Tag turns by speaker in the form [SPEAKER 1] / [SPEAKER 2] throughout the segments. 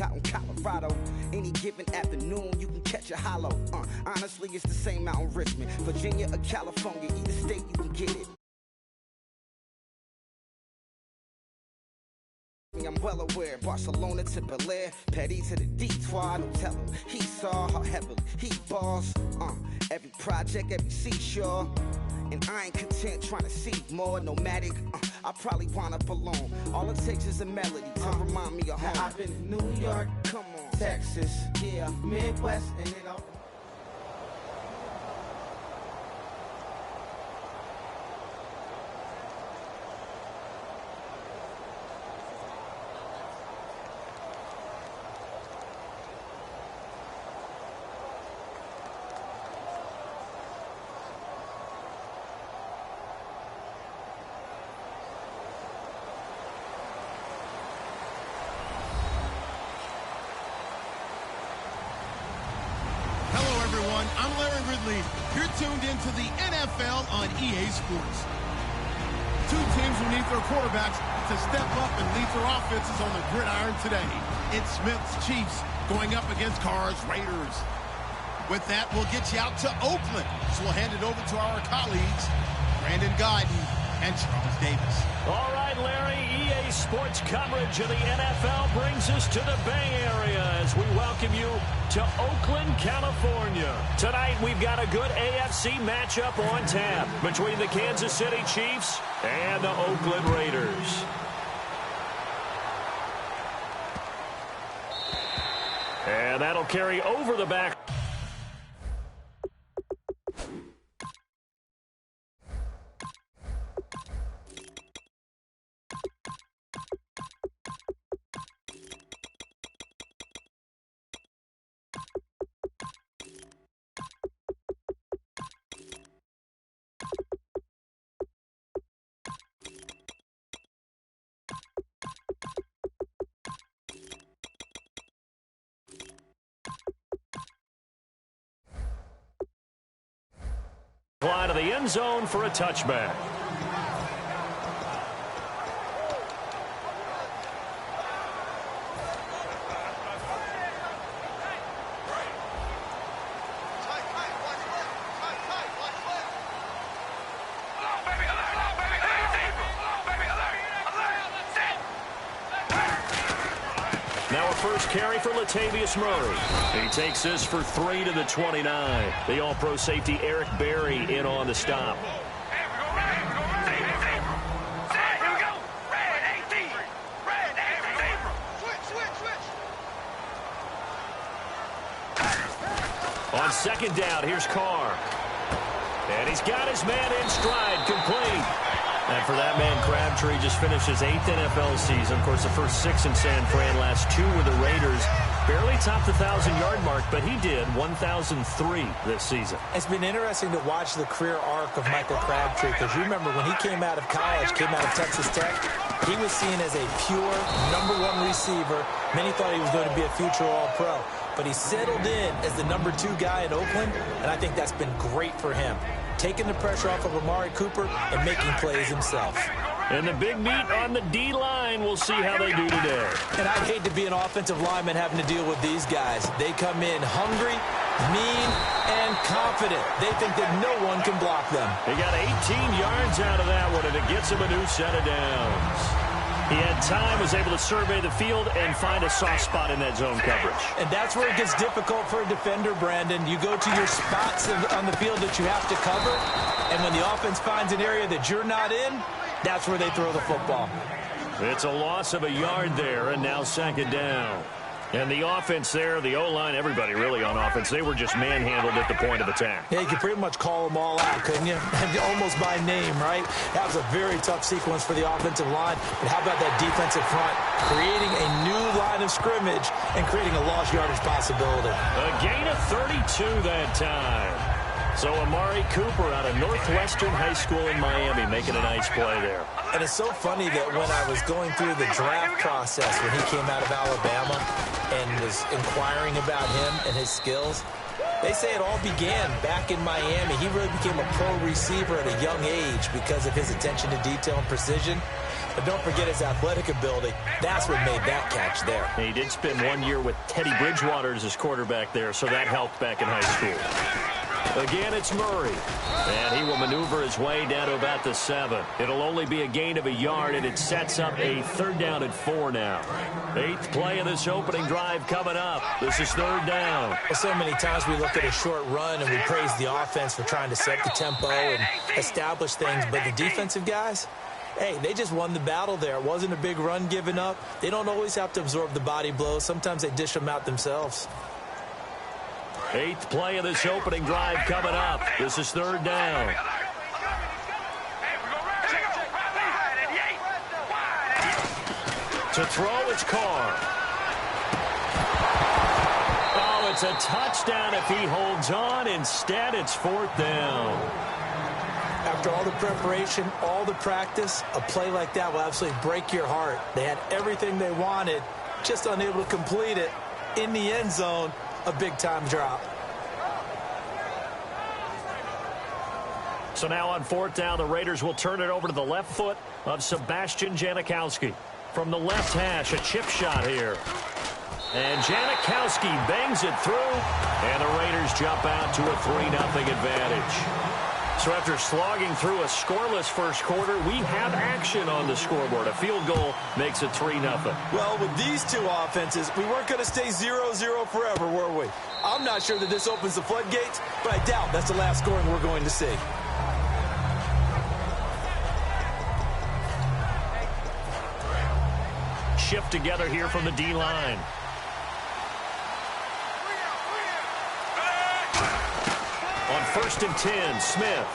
[SPEAKER 1] Texas out in Colorado. Any given afternoon, you can catch a hollow. Honestly, it's the same out in Richmond, Virginia or California. Either state, you can get it. I'm well aware, Barcelona to Bel Air, Petty to the Detroit, don't tell him. He saw how heavily he balls, every project, every seashore. And I ain't content trying to see more nomadic, I probably wind up alone. All it takes is a melody to remind me of home.
[SPEAKER 2] Now I've been to New York,
[SPEAKER 1] come on,
[SPEAKER 2] Texas, yeah, Midwest, and it all.
[SPEAKER 3] I'm Larry Ridley. You're tuned into the NFL on EA Sports. Two teams who need their quarterbacks to step up and lead their offenses on the gridiron today. It's Smith's Chiefs going up against Carr's Raiders. With that, we'll get you out to Oakland. So we'll hand it over to our colleagues, Brandon Guyton and Charles Davis.
[SPEAKER 4] All right, Larry, EA Sports coverage of the NFL brings us to the Bay Area as we welcome you to Oakland, California. Tonight, we've got a good AFC matchup on tap between the Kansas City Chiefs and the Oakland Raiders. And that'll carry over the back. Fly to the end zone for a touchback. Now a first carry for Latavius Murray. He takes this for 3 to the 29. The All-Pro safety Eric Berry in on the stop. On second down, here's Carr. And he's got his man in stride, complete. And for that man, Crabtree just finished his 8th NFL season. Of course, the first 6 in San Fran, last 2 with the Raiders. Barely topped the 1,000-yard mark, but he did 1,003 this season.
[SPEAKER 5] It's been interesting to watch the career arc of Michael Crabtree, because you remember when he came out of college, came out of Texas Tech, he was seen as a pure #1 receiver. Many thought he was going to be a future All-Pro. But he settled in as the #2 guy in Oakland, and I think that's been great for him. Taking the pressure off of Amari Cooper and making plays himself.
[SPEAKER 4] And the big meat on the D-line, we'll see how they do today.
[SPEAKER 5] And I'd hate to be an offensive lineman having to deal with these guys. They come in hungry, mean, and confident. They think that no one can block them.
[SPEAKER 4] He got 18 yards out of that one, and it gets him a new set of downs. He had time, was able to survey the field and find a soft spot in that zone coverage.
[SPEAKER 5] And that's where it gets difficult for a defender, Brandon. You go to your spots on the field that you have to cover, and when the offense finds an area that you're not in, that's where they throw the football.
[SPEAKER 4] It's a loss of a yard there, and now second down. And the offense there, the O-line, everybody really on offense, they were just manhandled at the point of attack.
[SPEAKER 5] Yeah, you could pretty much call them all out, couldn't you? Almost by name, right? That was a very tough sequence for the offensive line. But how about that defensive front? Creating a new line of scrimmage and creating a lost yardage possibility.
[SPEAKER 4] A gain of 32 that time. So Amari Cooper out of Northwestern High School in Miami making a nice play there.
[SPEAKER 5] And it's so funny that when I was going through the draft process when he came out of Alabama and was inquiring about him and his skills, they say it all began back in Miami. He really became a pro receiver at a young age because of his attention to detail and precision. But don't forget his athletic ability. That's what made that catch there.
[SPEAKER 4] He did spend 1 year with Teddy Bridgewater as his quarterback there, so that helped back in high school. Again, it's Murray. And he will maneuver his way down to about the 7. It'll only be a gain of a yard, and it sets up a 3rd down and 4 now. 8th play of this opening drive coming up. This is 3rd down.
[SPEAKER 5] Well, so many times we look at a short run and we praise the offense for trying to set the tempo and establish things, but the defensive guys, hey, they just won the battle there. It wasn't a big run given up. They don't always have to absorb the body blows. Sometimes they dish them out themselves.
[SPEAKER 4] 8th play of this opening drive coming up. This is 3rd down. To throw, it's Carr. Oh, it's a touchdown if he holds on. Instead, it's 4th down.
[SPEAKER 5] After all the preparation, all the practice, a play like that will absolutely break your heart. They had everything they wanted, just unable to complete it. In the end zone, a big-time drop.
[SPEAKER 4] So now on 4th down, the Raiders will turn it over to the left foot of Sebastian Janikowski. From the left hash, a chip shot here. And Janikowski bangs it through, and the Raiders jump out to a 3-0 advantage. So after slogging through a scoreless first quarter, we have action on the scoreboard. A field goal makes it 3-0.
[SPEAKER 5] Well, with these two offenses, we weren't going to stay 0-0 forever, were we? I'm not sure that this opens the floodgates, but I doubt that's the last scoring we're going to see.
[SPEAKER 4] Shift together here from the D-line. On 1st and 10, Smith.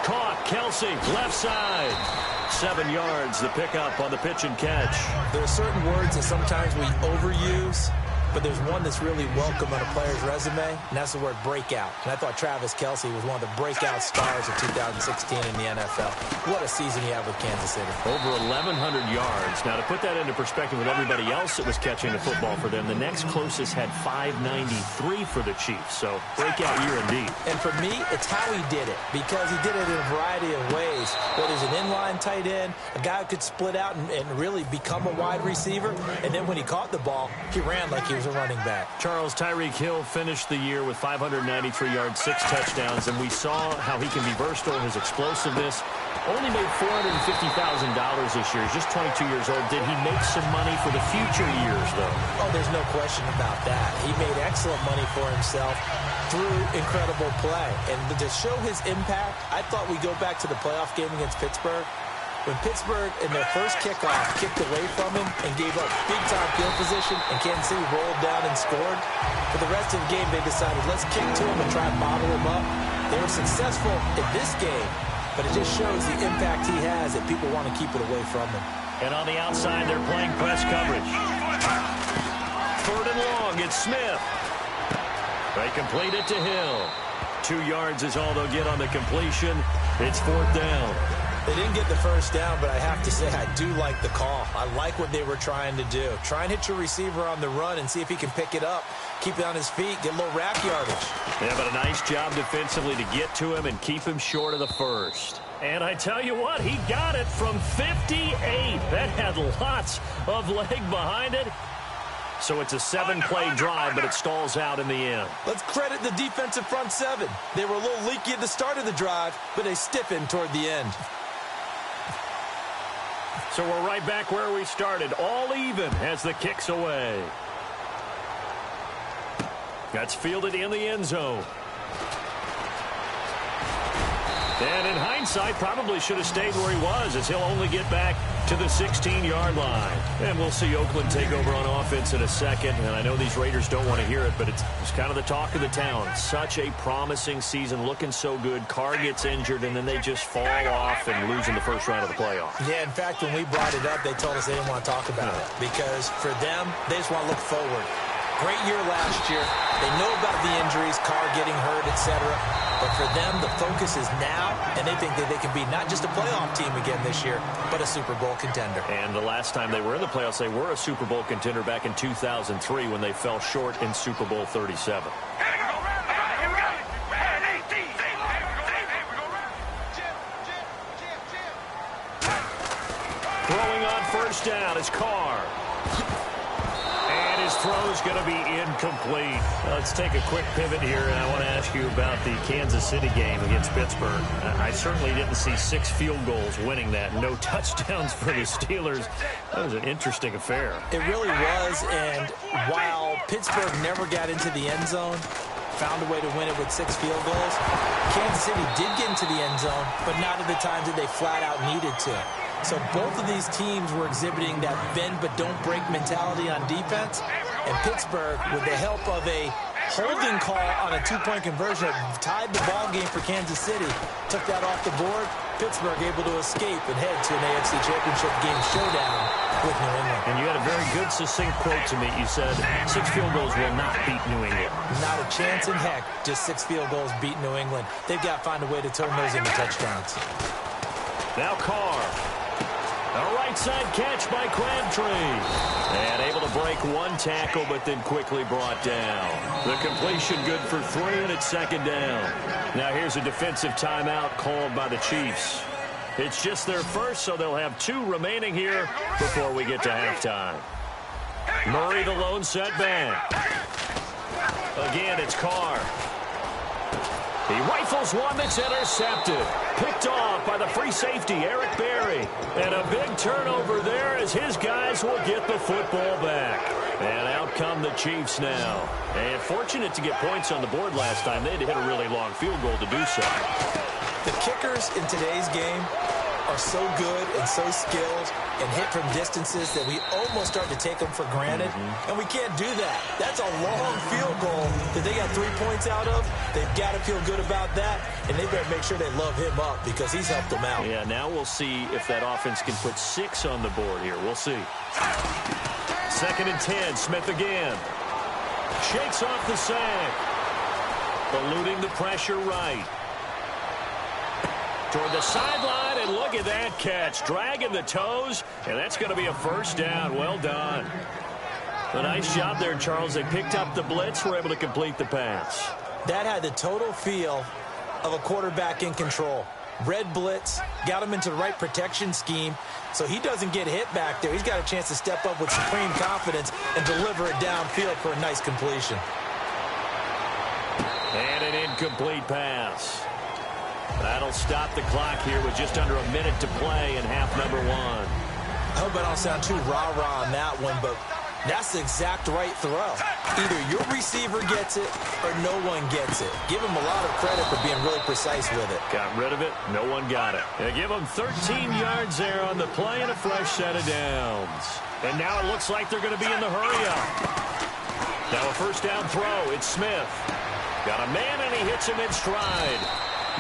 [SPEAKER 4] Caught, Kelsey, left side. 7 yards, the pickup on the pitch and catch.
[SPEAKER 5] There are certain words that sometimes we overuse, but there's one that's really welcome on a player's resume, and that's the word breakout. And I thought Travis Kelsey was one of the breakout stars of 2016 in the NFL. What a season he had with Kansas City.
[SPEAKER 4] Over 1,100 yards. Now, to put that into perspective with everybody else that was catching the football for them, the next closest had 593 for the Chiefs. So, breakout year indeed.
[SPEAKER 5] And for me, it's how he did it, because he did it in a variety of ways. Whether he's an inline tight end, a guy who could split out and really become a wide receiver, and then when he caught the ball, he ran like he was a running back.
[SPEAKER 4] Charles, Tyreek Hill finished the year with 593 yards, 6 touchdowns, and we saw how he can be versatile, his explosiveness. Only made $450,000 this year. He's just 22 years old. Did he make some money for the future years, though?
[SPEAKER 5] Oh, there's no question about that. He made excellent money for himself through incredible play. And to show his impact, I thought we'd go back to the playoff game against Pittsburgh. When Pittsburgh, in their first kickoff, kicked away from him and gave up big-time field position, and Kansas City rolled down and scored, for the rest of the game, they decided, let's kick to him and try and bottle him up. They were successful in this game, but it just shows the impact he has that people want to keep it away from him.
[SPEAKER 4] And on the outside, they're playing press coverage. 3rd and long, it's Smith. They complete it to Hill. 2 yards is all they'll get on the completion. It's 4th down.
[SPEAKER 5] They didn't get the first down, but I have to say I do like the call. I like what they were trying to do. Try and hit your receiver on the run and see if he can pick it up, keep it on his feet, get a little rack yardage.
[SPEAKER 4] Yeah, but a nice job defensively to get to him and keep him short of the first. And I tell you what, he got it from 58. That had lots of leg behind it. So it's a 7-play drive, but it stalls out in the end.
[SPEAKER 5] Let's credit the defensive front 7. They were a little leaky at the start of the drive, but they stiffened toward the end.
[SPEAKER 4] So we're right back where we started, all even as the kick's away. That's fielded in the end zone. And in hindsight, probably should have stayed where he was, as he'll only get back to the 16-yard line. And we'll see Oakland take over on offense in a second. And I know these Raiders don't want to hear it, but it's kind of the talk of the town. Such a promising season, looking so good. Carr gets injured, and then they just fall off and lose in the first round of the playoffs.
[SPEAKER 5] Yeah, in fact, when we brought it up, they told us they didn't want to talk about it. Because for them, they just want to look forward. Great year last year. They know about the injuries, Carr getting hurt, etc. But for them, the focus is now, and they think that they can be not just a playoff team again this year, but a Super Bowl contender.
[SPEAKER 4] And the last time they were in the playoffs, they were a Super Bowl contender back in 2003 when they fell short in Super Bowl 37. Throwing on first down is Carr. And his throw's going to be incomplete. Let's take a quick pivot here, and I want to ask you about the Kansas City game against Pittsburgh. I certainly didn't see 6 field goals winning that. No touchdowns for the Steelers. That was an interesting affair.
[SPEAKER 5] It really was, and while Pittsburgh never got into the end zone, found a way to win it with 6 field goals, Kansas City did get into the end zone, but not at the times that they flat out needed to. So both of these teams were exhibiting that bend but don't break mentality on defense. And Pittsburgh, with the help of a holding call on a 2-point conversion that tied the ball game for Kansas City, took that off the board. Pittsburgh able to escape and head to an AFC Championship game showdown with New England.
[SPEAKER 4] And you had a very good succinct quote to me. You said 6 field goals will not beat New England.
[SPEAKER 5] Not a chance in heck. Just 6 field goals beat New England. They've got to find a way to turn those into touchdowns.
[SPEAKER 4] Now Carr. A right side catch by Crabtree. And able to break 1 tackle, but then quickly brought down. The completion good for 3, and it's second down. Now here's a defensive timeout called by the Chiefs. It's just their first, so they'll have 2 remaining here before we get to halftime. Murray the lone setback. Again, it's Carr. He rifles one that's intercepted. Picked off by the free safety, Eric Berry. And a big turnover there as his guys will get the football back. And out come the Chiefs now. And fortunate to get points on the board last time. They had to hit a really long field goal to do so.
[SPEAKER 5] The kickers in today's game are so good and so skilled and hit from distances that we almost start to take them for granted. And we can't do that. That's a long field goal that they got 3 points out of. They've got to feel good about that, and they better make sure they love him up because he's helped them out.
[SPEAKER 4] Yeah, now we'll see if that offense can put 6 on the board here. We'll see. 2nd and 10, Smith again. Shakes off the sack. Eluding the pressure right. Toward the sideline, and look at that catch. Dragging the toes, and that's going to be a first down. Well done. A nice job there, Charles. They picked up the blitz, were able to complete the pass.
[SPEAKER 5] That had the total feel of a quarterback in control. Red blitz, got him into the right protection scheme, so he doesn't get hit back there. He's got a chance to step up with supreme confidence and deliver it downfield for a nice completion.
[SPEAKER 4] And an incomplete pass. That'll stop the clock here with just under a minute to play in half number 1.
[SPEAKER 5] I hope I don't sound too rah-rah on that one, but that's the exact right throw. Either your receiver gets it or no one gets it. Give him a lot of credit for being really precise with it.
[SPEAKER 4] Got rid of it. No one got it. They give him 13 yards there on the play and a fresh set of downs. And now it looks like they're going to be in the hurry-up. Now a first down throw. It's Smith. Got a man, and he hits him in stride.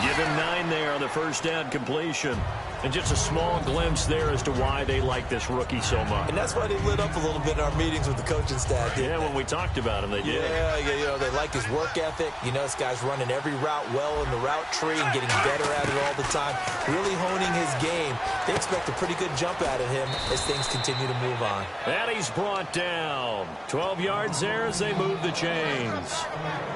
[SPEAKER 4] Give him 9 there on the first down completion. And just a small glimpse there as to why they like this rookie so much.
[SPEAKER 5] And that's why they lit up a little bit in our meetings with the coaching staff, didn't they?
[SPEAKER 4] When we talked about him, they did.
[SPEAKER 5] Yeah, you know, they like his work ethic. You know, this guy's running every route well in the route tree and getting better at it all the time. Really honing his game. They expect a pretty good jump out of him as things continue to move on.
[SPEAKER 4] And he's brought down. 12 yards there as they move the chains.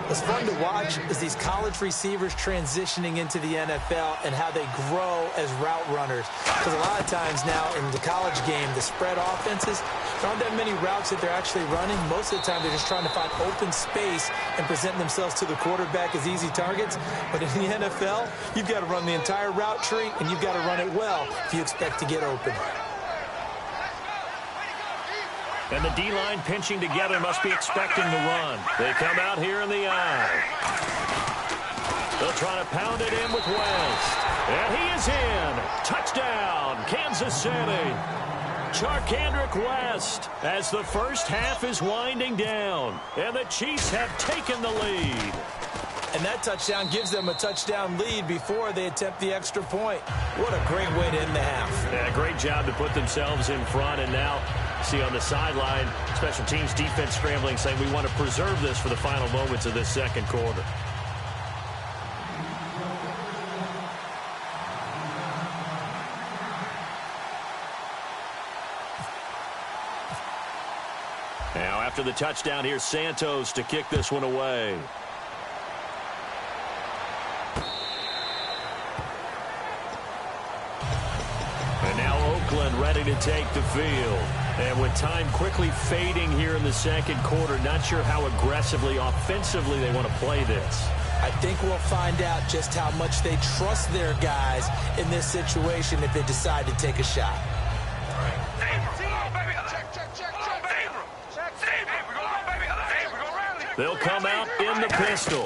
[SPEAKER 5] What's fun to watch is these college receivers transitioning into the NFL and how they grow as route runners. Because a lot of times now in the college game, the spread offenses, there aren't that many routes that they're actually running. Most of the time, they're just trying to find open space and present themselves to the quarterback as easy targets. But in the NFL, you've got to run the entire route tree, and you've got to run it well if you expect to get open.
[SPEAKER 4] And the D-line pinching together must be expecting the run. They come out here in the eye. They'll try to pound it in with West. And he is in. Touchdown, Kansas City. Charkandrick West as the first half is winding down. And the Chiefs have taken the lead.
[SPEAKER 5] And that touchdown gives them a touchdown lead before they attempt the extra point. What a great way to end the half.
[SPEAKER 4] Yeah, great job to put themselves in front. And now, see on the sideline, special teams defense scrambling, saying we want to preserve this for the final moments of this second quarter. Now, after the touchdown, here's Santos to kick this one away. And now Oakland ready to take the field. And with time quickly fading here in the second quarter, not sure how aggressively, offensively they want to play this.
[SPEAKER 5] I think we'll find out just how much they trust their guys in this situation if they decide to take a shot.
[SPEAKER 4] They'll come out in the pistol.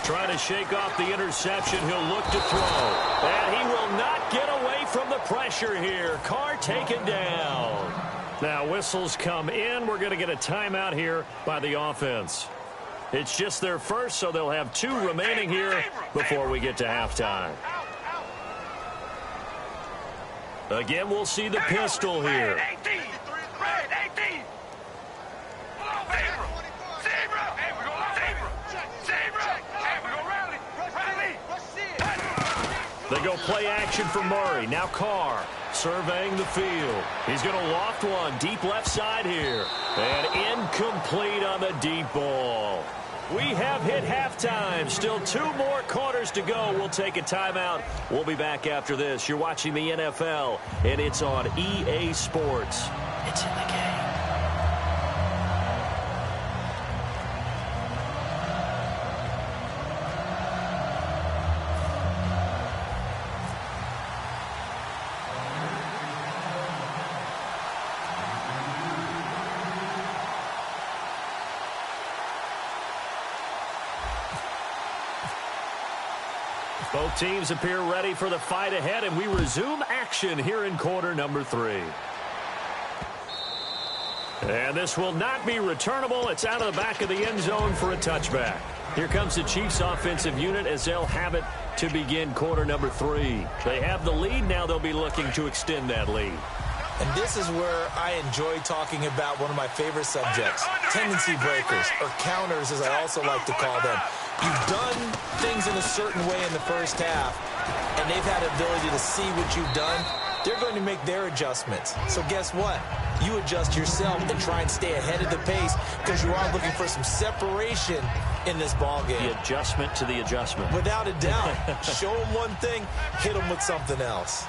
[SPEAKER 4] Trying to shake off the interception. He'll look to throw. And he will not get away from the pressure here. Carr taken down. Now whistles come in. We're going to get a timeout here by the offense. It's just their first, so they'll have 2 remaining here before we get to halftime. Again, we'll see the pistol here. They go play action for Murray. Now Carr surveying the field. He's going to loft one deep left side here. And incomplete on the deep ball. We have hit halftime. Still 2 more quarters to go. We'll take a timeout. We'll be back after this. You're watching the NFL, and it's on EA Sports. It's in the game. Both teams appear ready for the fight ahead, and we resume action here in quarter number 3. And this will not be returnable. It's out of the back of the end zone for a touchback. Here comes the Chiefs offensive unit as they'll have it to begin quarter number 3. They have the lead. Now they'll be looking to extend that lead.
[SPEAKER 5] And this is where I enjoy talking about one of my favorite subjects, tendency breakers, or counters as I also like to call them. You've done things in a certain way in the first half, and they've had the ability to see what you've done. They're going to make their adjustments. So guess what? You adjust yourself and try and stay ahead of the pace because you are looking for some separation in this ball game.
[SPEAKER 4] The adjustment to the adjustment.
[SPEAKER 5] Without a doubt. Show them one thing, hit them with something else.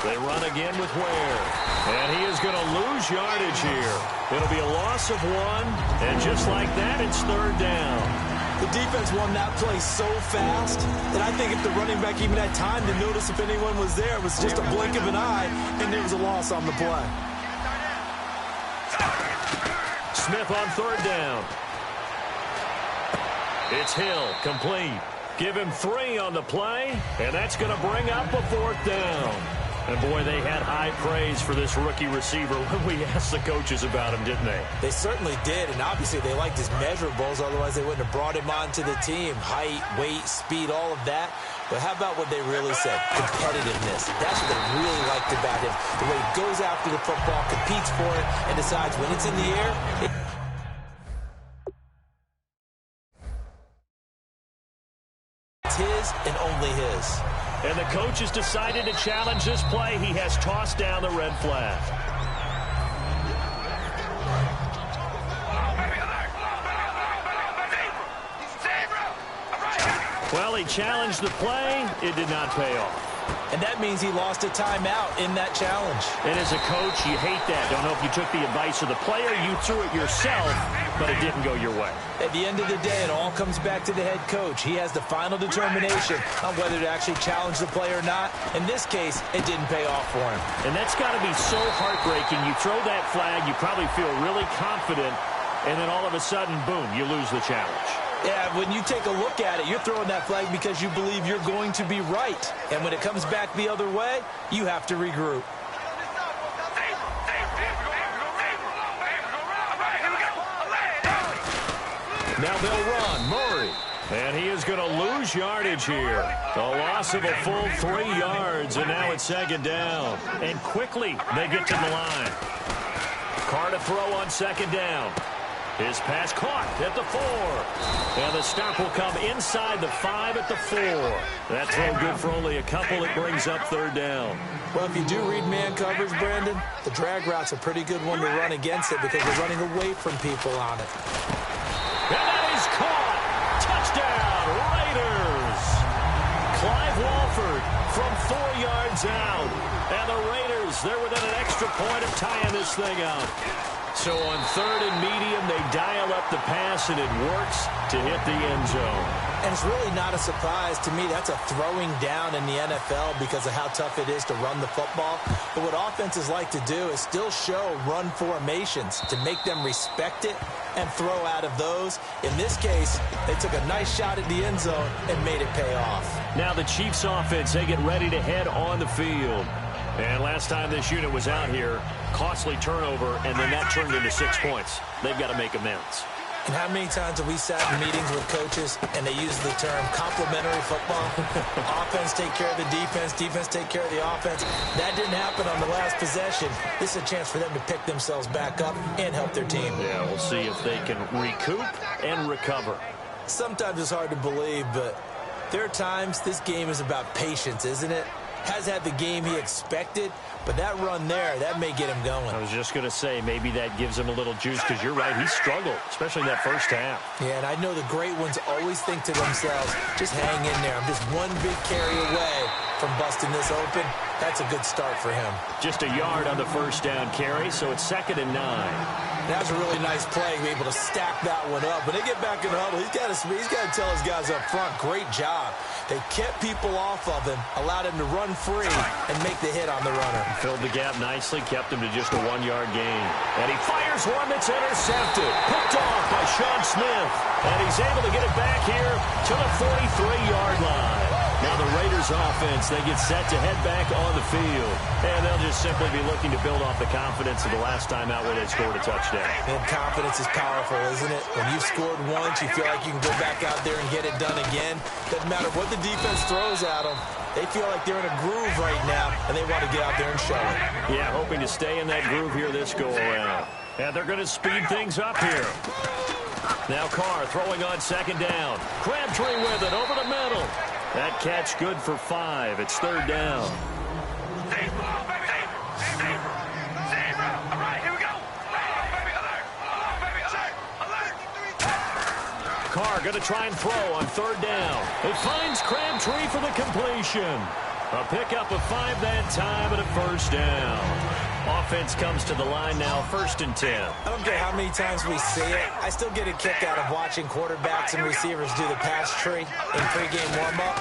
[SPEAKER 4] They run again with Ware. And he is going to lose yardage here. It'll be a loss of 1. And just like that, it's 3rd down.
[SPEAKER 5] The defense won that play so fast that I think if the running back even had time to notice if anyone was there, it was just a blink of an eye, and there was a loss on the play.
[SPEAKER 4] Smith on 3rd down. It's Hill, complete. Give him 3 on the play, and that's going to bring up a 4th down. And, boy, they had high praise for this rookie receiver when we asked the coaches about him, didn't they?
[SPEAKER 5] They certainly did, and obviously they liked his measurables. Otherwise, they wouldn't have brought him onto the team. Height, weight, speed, all of that. But how about what they really said? Competitiveness. That's what they really liked about him. The way he goes after the football, competes for it, and decides when it's in the air, it's his and only his.
[SPEAKER 4] And the coach has decided to challenge this play. He has tossed down the red flag. Well, he challenged the play. It did not pay off.
[SPEAKER 5] And that means he lost a timeout in that challenge.
[SPEAKER 4] And as a coach, you hate that. Don't know if you took the advice of the player, you threw it yourself, but it didn't go your way.
[SPEAKER 5] At the end of the day, it all comes back to the head coach. He has the final determination on whether to actually challenge the play or not. In this case, it didn't pay off for him.
[SPEAKER 4] And that's got to be so heartbreaking. You throw that flag, you probably feel really confident, and then all of a sudden, boom, you lose the challenge.
[SPEAKER 5] Yeah, when you take a look at it, you're throwing that flag because you believe you're going to be right. And when it comes back the other way, you have to regroup.
[SPEAKER 4] Now they'll run. Murray. And he is going to lose yardage here. A loss of a full 3 yards, and now it's 2nd down. And quickly, they get to the line. Carr to throw on 2nd down. His pass caught at the 4. And the stop will come inside the 5 at the 4. That throw good for only a couple. It brings up 3rd down.
[SPEAKER 5] Well, if you do read man coverage, Brandon, the drag route's a pretty good one to run against it because you're running away from people on it.
[SPEAKER 4] And that is caught. Touchdown, yards out. And the Raiders, they're within an extra point of tying this thing up. So on 3rd and medium, they dial up the pass, and it works to hit the end zone.
[SPEAKER 5] And it's really not a surprise to me. That's a throwing down in the NFL because of how tough it is to run the football. But what offenses like to do is still show run formations to make them respect it and throw out of those. In this case, they took a nice shot at the end zone and made it pay off.
[SPEAKER 4] Now the Chiefs offense, they get ready to head on the field. And last time this unit was out here, costly turnover, and then that turned into 6 points. They've got to make amends.
[SPEAKER 5] And how many times have we sat in meetings with coaches and they use the term complementary football? Offense take care of the defense, defense take care of the offense. That didn't happen on the last possession. This is a chance for them to pick themselves back up and help their team.
[SPEAKER 4] Yeah, we'll see if they can recoup and recover.
[SPEAKER 5] Sometimes it's hard to believe, but there are times this game is about patience, isn't it? Has had the game he expected, but that run there, that may get him going.
[SPEAKER 4] I was just going to say, maybe that gives him a little juice, because you're right, he struggled, especially in that first half.
[SPEAKER 5] Yeah, and I know the great ones always think to themselves, just hang in there. I'm just one big carry away from busting this open. That's a good start for him.
[SPEAKER 4] Just a yard on the first down carry, so it's 2nd and 9.
[SPEAKER 5] That was a really nice play, be able to stack that one up. When they get back in the huddle, he's got to tell his guys up front, great job. They kept people off of him, allowed him to run free and make the hit on the runner.
[SPEAKER 4] Filled the gap nicely, kept him to just a 1-yard gain. And he fires one that's intercepted. Picked off by Sean Smith. And he's able to get it back here to the 43-yard line. Now the Raiders offense, they get set to head back on the field. And they'll just simply be looking to build off the confidence of the last time out where they scored a touchdown.
[SPEAKER 5] And confidence is powerful, isn't it? When you've scored once, you feel like you can go back out there and get it done again. Doesn't matter what the defense throws at them. They feel like they're in a groove right now, and they want to get out there and show it.
[SPEAKER 4] Yeah, hoping to stay in that groove here this go-around. And they're going to speed things up here. Now Carr throwing on 2nd down. Crabtree with it over the middle. That catch good for 5. It's 3rd down. Carr going to try and throw on 3rd down. It finds Crabtree for the completion. A pickup of 5 that time and a 1st down. Offense comes to the line now, 1st and 10.
[SPEAKER 5] I don't care how many times we see it. I still get a kick out of watching quarterbacks and receivers do the pass tree in pregame warm-up.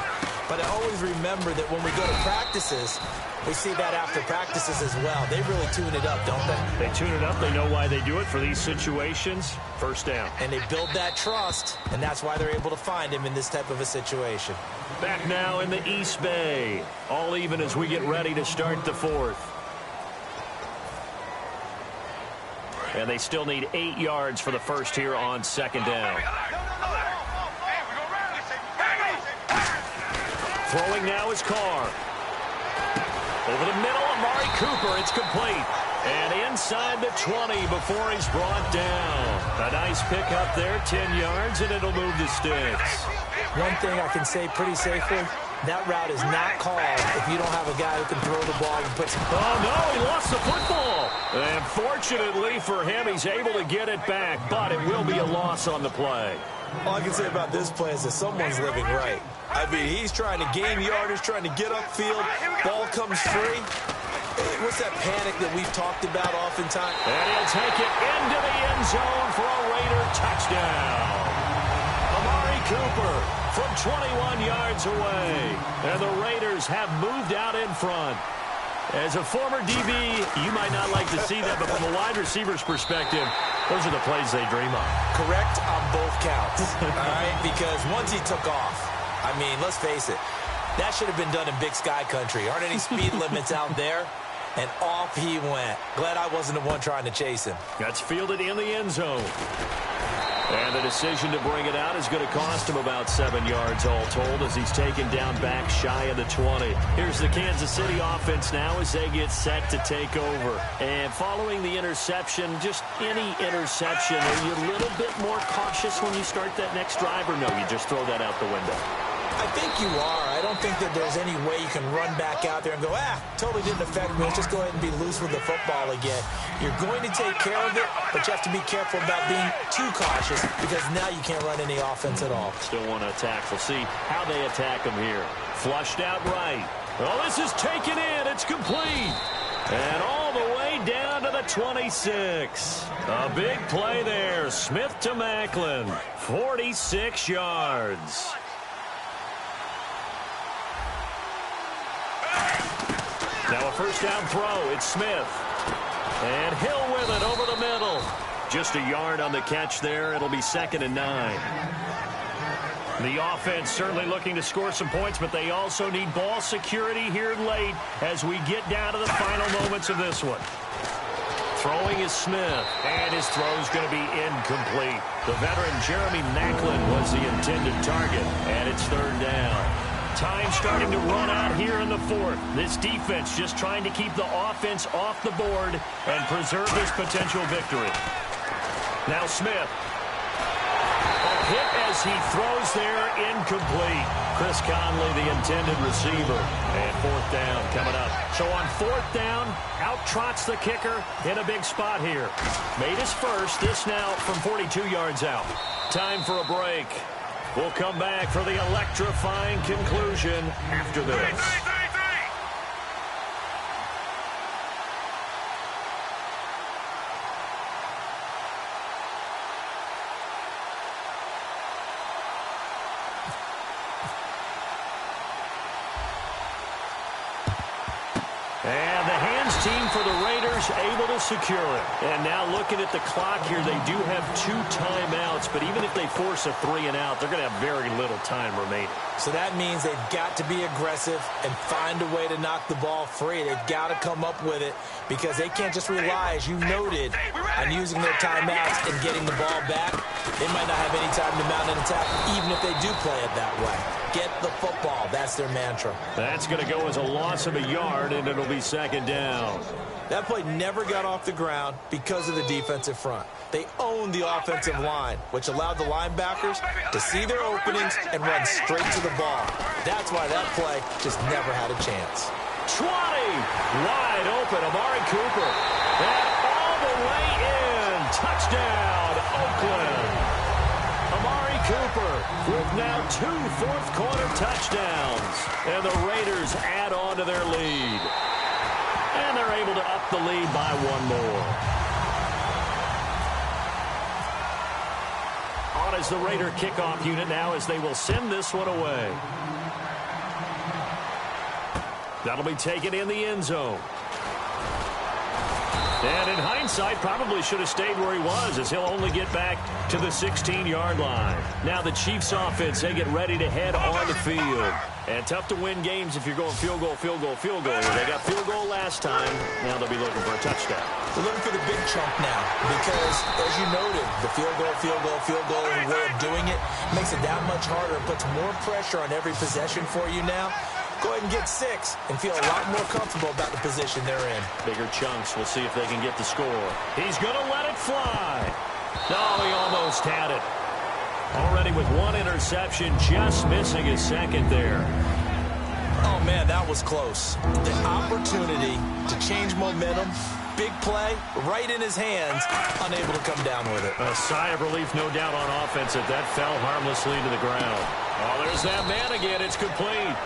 [SPEAKER 5] But I always remember that when we go to practices, we see that after practices as well. They really tune it up, don't they?
[SPEAKER 4] They tune it up. They know why they do it for these situations. 1st down.
[SPEAKER 5] And they build that trust, and that's why they're able to find him in this type of a situation.
[SPEAKER 4] Back now in the East Bay. All even as we get ready to start the 4th. And they still need 8 yards for the first here on 2nd down. Throwing now is Carr. Over the middle, Amari Cooper. It's complete. And inside the 20 before he's brought down. A nice pick up there, 10 yards, and it'll move the sticks.
[SPEAKER 5] One thing I can say pretty safely, that route is not called if you don't have a guy who can throw the ball and put some...
[SPEAKER 4] Oh, no, he lost the football. And fortunately for him, he's able to get it back, but it will be a loss on the play.
[SPEAKER 5] All I can say about this play is that someone's living right. I mean, he's trying to gain yardage, trying to get upfield. Ball comes free. What's that panic that we've talked about oftentimes?
[SPEAKER 4] And he'll take it into the end zone for a Raider touchdown. Amari Cooper from 21 yards away. And the Raiders have moved out in front. As a former DB, you might not like to see that, but from a wide receiver's perspective, those are the plays they dream of.
[SPEAKER 5] Correct on both counts, all right? Because once he took off, I mean, let's face it, that should have been done in Big Sky Country. Aren't any speed limits out there? And off he went. Glad I wasn't the one trying to chase him.
[SPEAKER 4] That's fielded in the end zone. And the decision to bring it out is going to cost him about 7 yards all told as he's taken down back shy of the 20. Here's the Kansas City offense now as they get set to take over. And following the interception, just any interception, are you a little bit more cautious when you start that next drive, or no, you just throw that out the window?
[SPEAKER 5] I think you are. I don't think that there's any way you can run back out there and go, totally didn't affect me. Let's just go ahead and be loose with the football again. You're going to take care of it, but you have to be careful about being too cautious because now you can't run any offense at all.
[SPEAKER 4] Still want to attack. We'll see how they attack him here. Flushed out right. Oh, this is taken in. It's complete. And all the way down to the 26. A big play there. Smith to Macklin. 46 yards. Now a first down throw. It's Smith. And Hill with it over the middle. Just a yard on the catch there. It'll be 2nd and 9. The offense certainly looking to score some points, but they also need ball security here late as we get down to the final moments of this one. Throwing is Smith, and his throw's going to be incomplete. The veteran Jeremy Macklin was the intended target, and it's 3rd down. Time starting to run out here in the 4th. This defense just trying to keep the offense off the board and preserve this potential victory. Now Smith. Hit as he throws there, incomplete. Chris Conley, the intended receiver. And 4th down coming up. So on 4th down, out trots the kicker in a big spot here. Made his first. This now from 42 yards out. Time for a break. We'll come back for the electrifying conclusion after this. And the hands team for the Raiders able to secure it. And now looking at the clock here, they do have 2 timeouts, but even if they force a 3 and out, they're going to have very little time remaining.
[SPEAKER 5] So that means they've got to be aggressive and find a way to knock the ball free. They've got to come up with it because they can't just rely, as you noted, on using their timeouts and getting the ball back. They might not have any time to mount an attack, even if they do play it that way. Get the football. That's their mantra.
[SPEAKER 4] That's going to go as a loss of a yard, and it'll be 2nd down.
[SPEAKER 5] That play never got off the ground because of the defensive front. They owned the offensive line, which allowed the linebackers to see their openings and run straight to the ball. That's why that play just never had a chance.
[SPEAKER 4] 20! Wide open, Amari Cooper. And all the way in. Touchdown, Oakland. Amari Cooper with now 2 fourth-quarter touchdowns. And the Raiders add on to their lead. And they're able to up the lead by 1 more. On is the Raider kickoff unit now as they will send this one away. That'll be taken in the end zone. And in hindsight, probably should have stayed where he was as he'll only get back to the 16-yard line. Now the Chiefs offense, they get ready to head on the field. And tough to win games if you're going field goal, field goal, field goal. They got field goal last time. Now they'll be looking for a touchdown.
[SPEAKER 5] They're looking for the big chunk now because, as you noted, the field goal, field goal, field goal, and way of doing it makes it that much harder and puts more pressure on every possession for you now. Go ahead and get 6 and feel a lot more comfortable about the position they're in.
[SPEAKER 4] Bigger chunks. We'll see if they can get the score. He's going to let it fly. No, he almost had it. Already with 1 interception, just missing his 2nd there.
[SPEAKER 5] Oh, man, that was close. The opportunity to change momentum, big play, right in his hands, unable to come down with it.
[SPEAKER 4] A sigh of relief, no doubt, on offense that fell harmlessly to the ground. Oh, there's that man again. It's complete.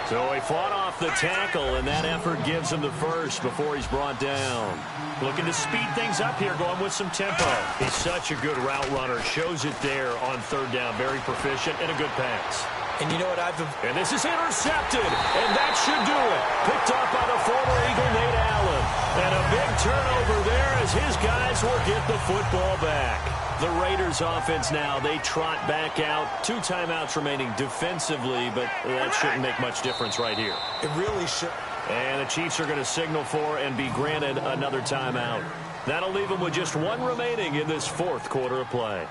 [SPEAKER 4] So he fought off the tackle, and that effort gives him the first before he's brought down. Looking to speed things up here, going with some tempo. He's such a good route runner. Shows it there on 3rd down. Very proficient and a good pass.
[SPEAKER 5] And you know what
[SPEAKER 4] And this is intercepted, and that should do it. Picked up by the former Eagle, Nate Allen. And a big turnover there as his guys will get the football back. The Raiders offense now, they trot back out. 2 timeouts remaining defensively, but that shouldn't make much difference right here.
[SPEAKER 5] It really should.
[SPEAKER 4] And the Chiefs are going to signal for and be granted another timeout. That'll leave them with just 1 remaining in this 4th quarter of play.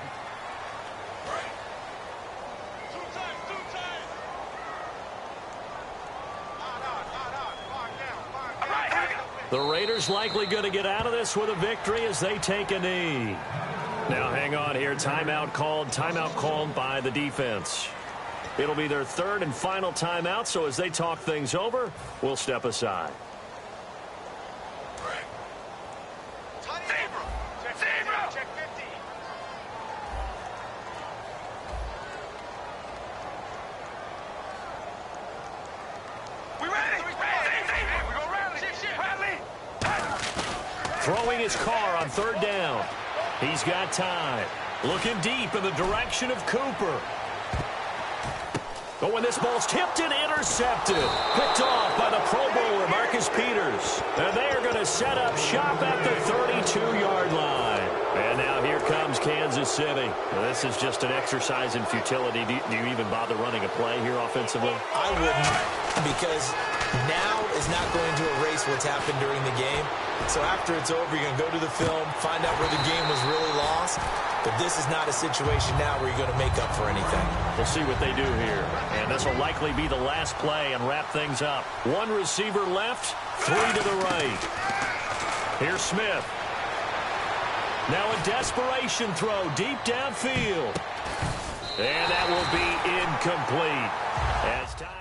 [SPEAKER 4] The Raiders likely going to get out of this with a victory as they take a knee. Now hang on here. Timeout called by the defense. It'll be their 3rd and final timeout, so as they talk things over, we'll step aside. Throwing his car on third down. He's got time. Looking deep in the direction of Cooper. Oh, and this ball's tipped and intercepted. Picked off by the Pro Bowler, Marcus Peters. And they are going to set up shop at the 32-yard line. And now here comes Kansas City. Well, this is just an exercise in futility. Do you even bother running a play here offensively?
[SPEAKER 5] I wouldn't, because now is not going to erase what's happened during the game. So after it's over, you're going to go to the film, find out where the game was really lost. But this is not a situation now where you're going to make up for anything.
[SPEAKER 4] We'll see what they do here. And this will likely be the last play and wrap things up. One receiver left, three to the right. Here's Smith. Now a desperation throw deep downfield. And that will be incomplete. As time